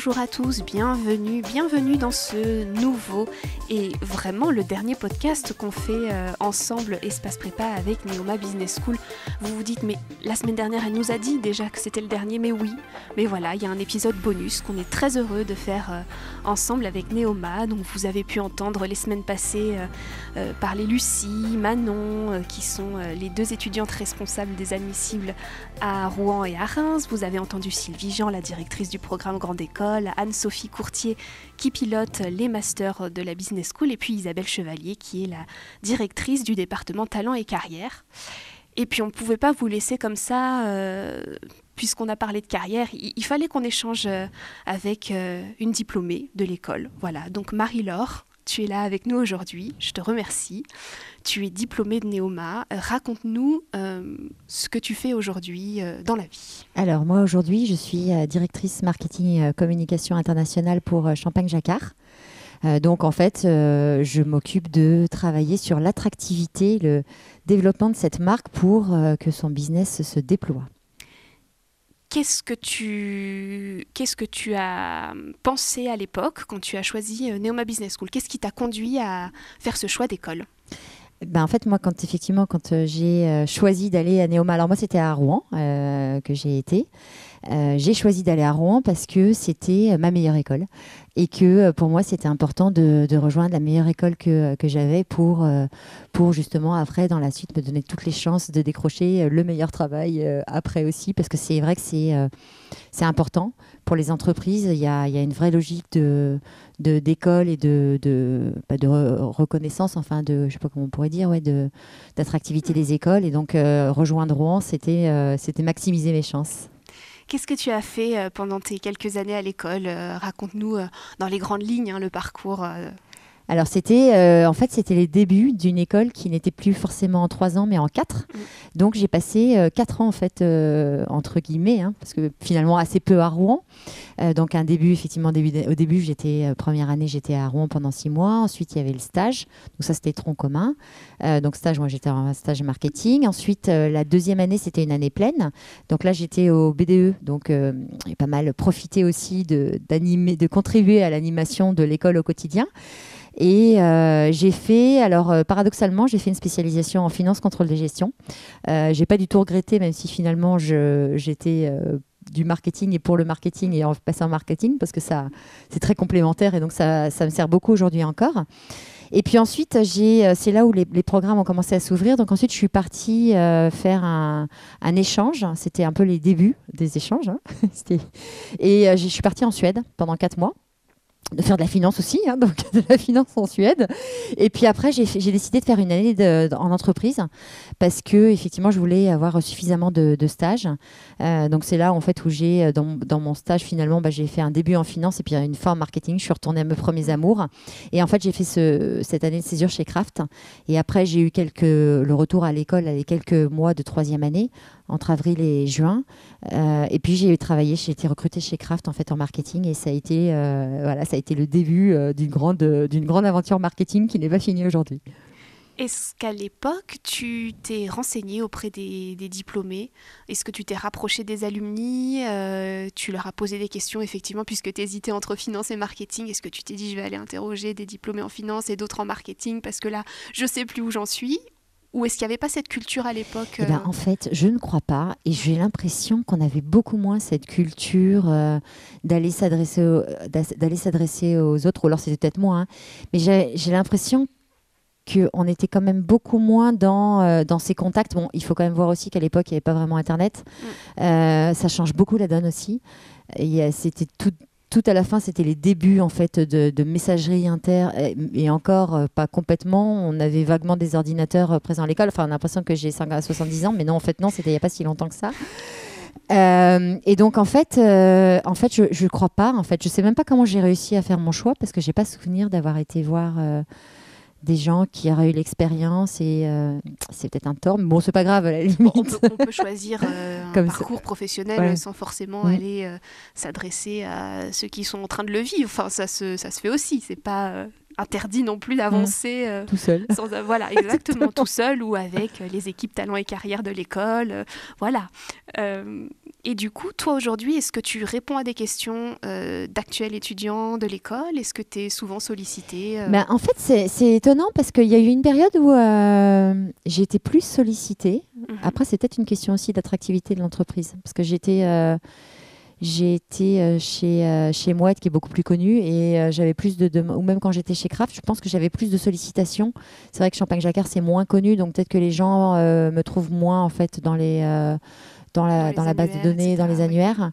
bonjour à tous, bienvenue dans ce nouveau et vraiment le dernier podcast qu'on fait ensemble Espace Prépa avec Neoma Business School. Vous vous dites mais la semaine dernière elle nous a dit déjà que c'était le dernier, mais oui, mais voilà, il y a un épisode bonus qu'on est très heureux de faire ensemble avec Neoma. Donc vous avez pu entendre les semaines passées parler Lucie, Manon, qui sont les deux étudiantes responsables des admissibles à Rouen et à Reims. Vous avez entendu Sylvie Jean, la directrice du programme Grande École, Anne-Sophie Courtier qui pilote les masters de la Business School, et puis Isabelle Chevalier qui est la directrice du département Talent et Carrière. Et puis on ne pouvait pas vous laisser comme ça, puisqu'on a parlé de carrière, il fallait qu'on échange avec une diplômée de l'école. Voilà, donc Marie-Laure, tu es là avec nous aujourd'hui, je te remercie. Tu es diplômée de Neoma. Raconte-nous ce que tu fais aujourd'hui dans la vie. Alors moi aujourd'hui, je suis directrice marketing communication internationale pour Champagne Jacquard. Donc en fait, je m'occupe de travailler sur l'attractivité, le développement de cette marque pour que son business se déploie. Qu'est-ce que tu as pensé à l'époque quand tu as choisi Neoma Business School ? Qu'est-ce qui t'a conduit à faire ce choix d'école ? En fait, moi, quand j'ai choisi d'aller à Neoma, alors moi, c'était à Rouen que j'ai été. J'ai choisi d'aller à Rouen parce que c'était ma meilleure école et que pour moi, c'était important de rejoindre la meilleure école que j'avais pour justement, après, dans la suite, me donner toutes les chances de décrocher le meilleur travail après aussi, parce que c'est vrai que c'est important pour les entreprises. Il y a une vraie logique d'école et de reconnaissance, enfin je sais pas comment on pourrait dire, d'attractivité des écoles. Et donc rejoindre Rouen, c'était maximiser mes chances. Qu'est-ce que tu as fait pendant tes quelques années à l'école ? Raconte-nous dans les grandes lignes le parcours. Alors c'était les débuts d'une école qui n'était plus forcément en 3 ans mais en 4. Donc j'ai passé 4 ans en fait entre guillemets, parce que finalement assez peu à Rouen. Donc au début j'étais première année, j'étais à Rouen pendant 6 mois. Ensuite il y avait le stage, donc ça c'était tronc commun. Donc stage, moi j'étais en stage marketing. Ensuite la deuxième année c'était une année pleine. Donc là j'étais au BDE, donc j'ai pas mal profité aussi de contribuer à l'animation de l'école au quotidien. Et paradoxalement, j'ai fait une spécialisation en finance, contrôle de gestion. J'ai pas du tout regretté, même si finalement j'étais du marketing et pour le marketing et en passant en marketing, parce que ça, c'est très complémentaire et donc ça me sert beaucoup aujourd'hui encore. Et puis ensuite, c'est là où les programmes ont commencé à s'ouvrir. Donc ensuite, je suis partie faire un échange. C'était un peu les débuts des échanges. Et je suis partie en Suède pendant 4 mois. De faire de la finance aussi, donc de la finance en Suède. Et puis après, j'ai décidé de faire une année en entreprise parce que effectivement, je voulais avoir suffisamment de stages. Donc c'est là en fait où j'ai dans mon stage finalement, j'ai fait un début en finance et puis une fin en marketing. Je suis retournée à mes premiers amours. Et en fait, j'ai fait cette année de césure chez Kraft. Et après, j'ai eu le retour à l'école, les quelques mois de 3e année entre avril et juin. Et puis j'ai été recrutée chez Kraft en fait en marketing et ça a été le début d'une grande aventure marketing qui n'est pas finie aujourd'hui. Est-ce qu'à l'époque, tu t'es renseignée auprès des diplômés ? Est-ce que tu t'es rapprochée des alumni ? Tu leur as posé des questions, effectivement, puisque tu hésitais entre finance et marketing. Est-ce que tu t'es dit, je vais aller interroger des diplômés en finance et d'autres en marketing parce que là, je ne sais plus où j'en suis ? Ou est-ce qu'il n'y avait pas cette culture à l'époque ? En fait, je ne crois pas. Et j'ai l'impression qu'on avait beaucoup moins cette culture d'aller s'adresser aux autres. Ou alors c'était peut-être moi. Mais j'ai l'impression qu'on était quand même beaucoup moins dans ces contacts. Bon, il faut quand même voir aussi qu'à l'époque, il n'y avait pas vraiment Internet. Ça change beaucoup la donne aussi. Et c'était tout à la fin, c'était les débuts en fait de messagerie inter et encore pas complètement. On avait vaguement des ordinateurs présents à l'école. Enfin, on a l'impression que j'ai 70 ans, mais non, en fait, non, c'était il n'y a pas si longtemps que ça. Et donc, en fait, je crois pas. En fait, je sais même pas comment j'ai réussi à faire mon choix parce que j'ai pas souvenir d'avoir été voir des gens qui auraient eu l'expérience et c'est peut-être un tort, mais bon, c'est pas grave à la limite. On peut choisir un parcours professionnel sans forcément aller s'adresser à ceux qui sont en train de le vivre. Enfin, ça se fait aussi. C'est pas interdit non plus d'avancer tout seul. Voilà, exactement, tout seul ou avec les équipes talent et carrière de l'école. Voilà. Et du coup, toi aujourd'hui, est-ce que tu réponds à des questions d'actuels étudiants de l'école? Est-ce que tu es souvent sollicité En fait, c'est étonnant parce qu'il y a eu une période où j'ai été plus sollicitée. Après, c'est peut-être une question aussi d'attractivité de l'entreprise. Parce que j'ai été chez Mouette, qui est beaucoup plus connue, et j'avais plus de demandes. Ou même quand j'étais chez Kraft, je pense que j'avais plus de sollicitations. C'est vrai que Champagne-Jacquard, c'est moins connu, donc peut-être que les gens me trouvent moins en fait dans la base de données, dans les annuaires.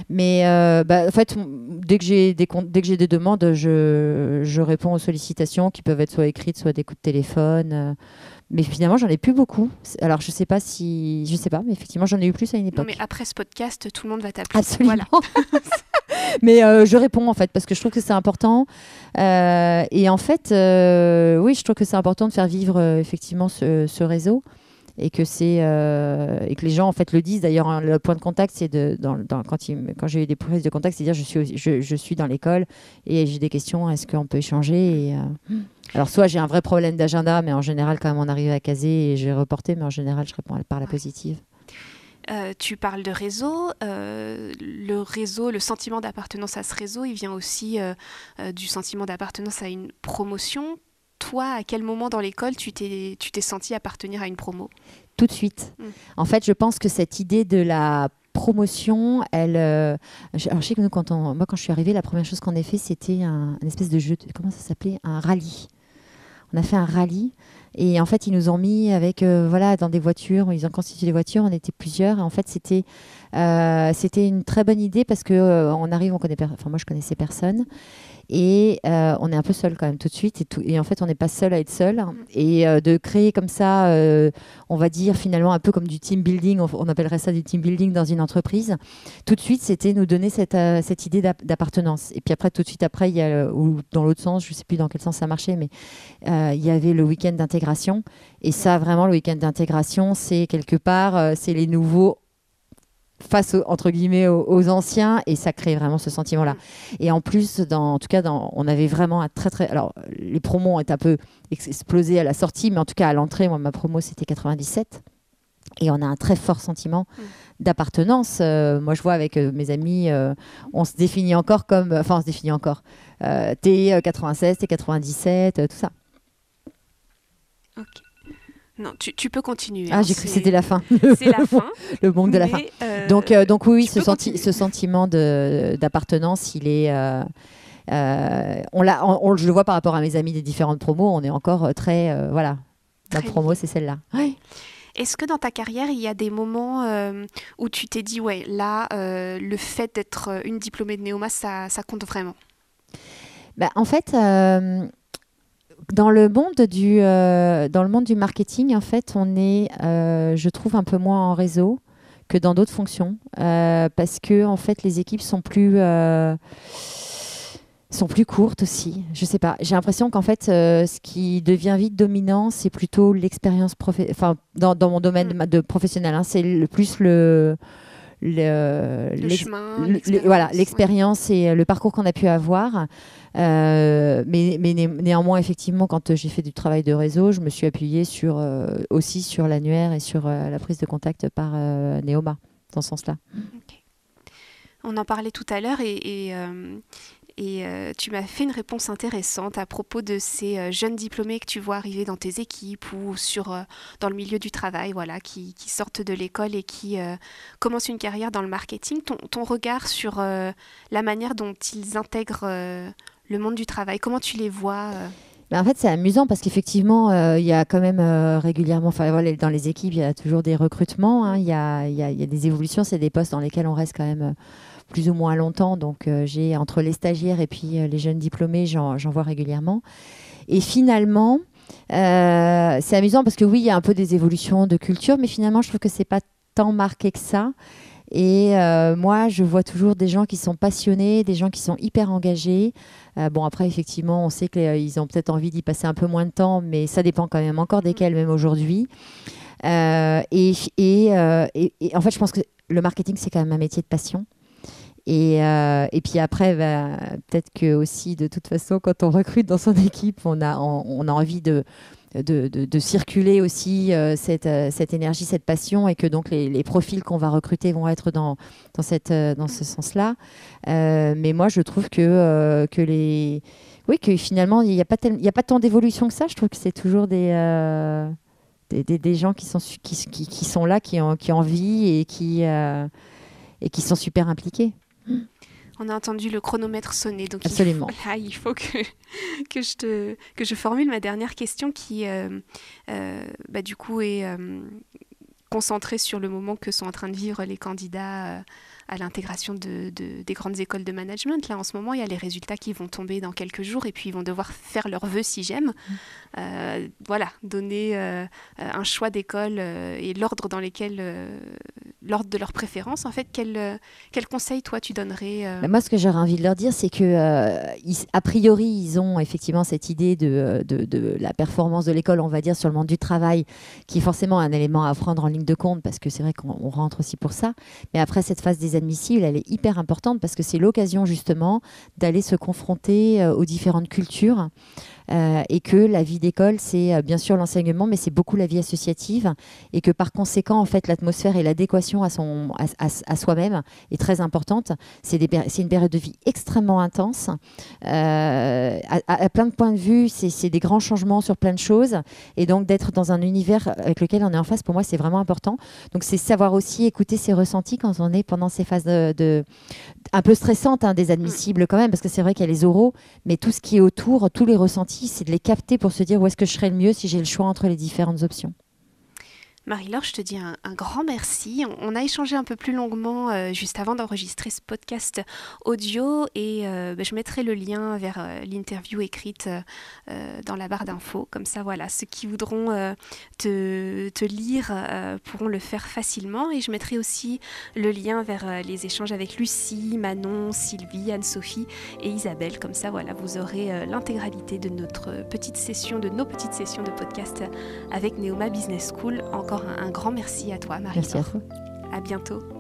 Mais en fait, dès que j'ai des demandes, je réponds aux sollicitations qui peuvent être soit écrites, soit des coups de téléphone. Mais finalement, j'en ai plus beaucoup. Alors, je sais pas, mais effectivement, j'en ai eu plus à une époque. Non, mais après ce podcast, tout le monde va t'appeler. Absolument. Voilà. Mais je réponds en fait parce que je trouve que c'est important. Et en fait, oui, je trouve que c'est important de faire vivre effectivement ce réseau. Et que les gens en fait le disent d'ailleurs, hein, le point de contact c'est quand j'ai eu des prises de contact, c'est dire je suis dans l'école et j'ai des questions, est-ce qu'on peut échanger alors soit j'ai un vrai problème d'agenda, mais en général quand même on arrive à caser et j'ai reporté, mais en général je réponds par la positive. Tu parles de réseau. Le sentiment d'appartenance à ce réseau, il vient aussi du sentiment d'appartenance à une promotion. Toi, à quel moment dans l'école tu t'es senti appartenir à une promo? Tout de suite. En fait, je pense que cette idée de la promotion, alors je sais que moi, quand je suis arrivée, la première chose qu'on a fait, c'était un espèce de jeu, comment ça s'appelait? Un rallye. On a fait un rallye. Et en fait, ils nous ont mis avec, dans des voitures, ils ont constitué des voitures, on était plusieurs. Et en fait, c'était une très bonne idée parce que on arrive, moi je connaissais personne. Et on est un peu seul quand même tout de suite. Et en fait, on n'est pas seul à être seul. Et de créer comme ça, on va dire finalement un peu comme du team building, on appellerait ça du team building dans une entreprise. Tout de suite, c'était nous donner cette idée d'appartenance. Et puis après, tout de suite après, il y a, ou dans l'autre sens, je ne sais plus dans quel sens ça marchait, mais il y avait le week-end d'intégration. Et ça, vraiment, le week-end d'intégration, c'est quelque part, c'est les nouveaux face entre guillemets aux anciens, et ça crée vraiment ce sentiment-là. Et en plus, on avait vraiment un très alors les promos ont été un peu explosés à la sortie, mais en tout cas à l'entrée, moi ma promo c'était 97. Et on a un très fort sentiment d'appartenance. Moi, je vois avec mes amis, on se définit encore comme... Enfin, on se définit encore. T'es 96, t'es 97, tout ça. Ok. Non, tu peux continuer. Ah, j'ai cru que c'était la fin. C'est la fin. Le manque de la fin. Donc oui, ce sentiment d'appartenance, il est... je le vois par rapport à mes amis des différentes promos, on est encore très... voilà, ma promo, c'est celle-là. Ouais. Est-ce que dans ta carrière, il y a des moments où tu t'es dit, ouais, là, le fait d'être une diplômée de Neoma, ça compte vraiment? En fait... Dans le monde du marketing, en fait, on est, je trouve, un peu moins en réseau que dans d'autres fonctions, parce que en fait, les équipes sont plus courtes aussi. Je sais pas. J'ai l'impression qu'en fait, ce qui devient vite dominant, c'est plutôt l'expérience dans mon domaine de professionnel. Hein, c'est plus le chemin, l'expérience et le parcours qu'on a pu avoir. Mais néanmoins, effectivement, quand j'ai fait du travail de réseau, je me suis appuyée aussi sur l'annuaire et sur la prise de contact par Neoma, dans ce sens-là. Okay. On en parlait tout à l'heure et tu m'as fait une réponse intéressante à propos de ces jeunes diplômés que tu vois arriver dans tes équipes ou dans le milieu du travail, voilà, qui sortent de l'école et qui commencent une carrière dans le marketing. Ton regard sur la manière dont ils intègrent le monde du travail, comment tu les vois En fait, c'est amusant parce qu'effectivement, il y a quand même régulièrement, dans les équipes, il y a toujours des recrutements, hein, il y a des évolutions, c'est des postes dans lesquels on reste quand même plus ou moins longtemps. Donc, j'ai entre les stagiaires et puis les jeunes diplômés, j'en vois régulièrement. Et finalement, c'est amusant parce que oui, il y a un peu des évolutions de culture, mais finalement, je trouve que c'est pas tant marqué que ça. Et moi, je vois toujours des gens qui sont passionnés, des gens qui sont hyper engagés. Bon, après, effectivement, on sait qu'ils ont peut-être envie d'y passer un peu moins de temps, mais ça dépend quand même encore desquels, même aujourd'hui. Et en fait, je pense que le marketing, c'est quand même un métier de passion. Et puis après, peut-être que aussi, de toute façon, quand on recrute dans son équipe, on a envie de de circuler aussi cette énergie, cette passion, et que donc les profils qu'on va recruter vont être dans ce sens-là. Mais moi, je trouve que finalement, il n'y a pas tant d'évolution que ça. Je trouve que c'est toujours des gens qui sont là, qui ont envie et qui sont super impliqués. On a entendu le chronomètre sonner, donc absolument. Il faut que je formule ma dernière question qui, du coup, est concentrée sur le moment que sont en train de vivre les candidats à l'intégration des grandes écoles de management. Là, en ce moment, il y a les résultats qui vont tomber dans quelques jours et puis ils vont devoir faire leur vœu si j'aime. Donner un choix d'école et l'ordre dans lesquels... l'ordre de leur préférence, en fait, quel conseil, toi, tu donnerais Moi, ce que j'aurais envie de leur dire, c'est que, a priori, ils ont effectivement cette idée de la performance de l'école, on va dire, sur le monde du travail, qui est forcément un élément à prendre en ligne de compte, parce que c'est vrai qu'on rentre aussi pour ça. Mais après, cette phase des admissibles, elle est hyper importante, parce que c'est l'occasion, justement, d'aller se confronter aux différentes cultures. Et que la vie d'école, c'est bien sûr l'enseignement, mais c'est beaucoup la vie associative, et que par conséquent, en fait, l'atmosphère et l'adéquation à soi-même est très importante. C'est une période de vie extrêmement intense, à plein de points de vue. C'est des grands changements sur plein de choses, et donc d'être dans un univers avec lequel on est en face, pour moi, c'est vraiment important. Donc c'est savoir aussi écouter ses ressentis quand on est pendant ces phases un peu stressantes, des admissibles quand même, parce que c'est vrai qu'il y a les oraux, mais tout ce qui est autour, tous les ressentis, c'est de les capter pour se dire où est-ce que je serais le mieux si j'ai le choix entre les différentes options. Marie-Laure, je te dis un grand merci. On a échangé un peu plus longuement juste avant d'enregistrer ce podcast audio, et je mettrai le lien vers l'interview écrite dans la barre d'infos. Comme ça, voilà, ceux qui voudront te lire pourront le faire facilement. Et je mettrai aussi le lien vers les échanges avec Lucie, Manon, Sylvie, Anne-Sophie et Isabelle. Comme ça, voilà, vous aurez l'intégralité de nos petites sessions de podcast avec Neoma Business School. Encore un grand merci à toi, Marie-Laure. Merci à toi. À bientôt.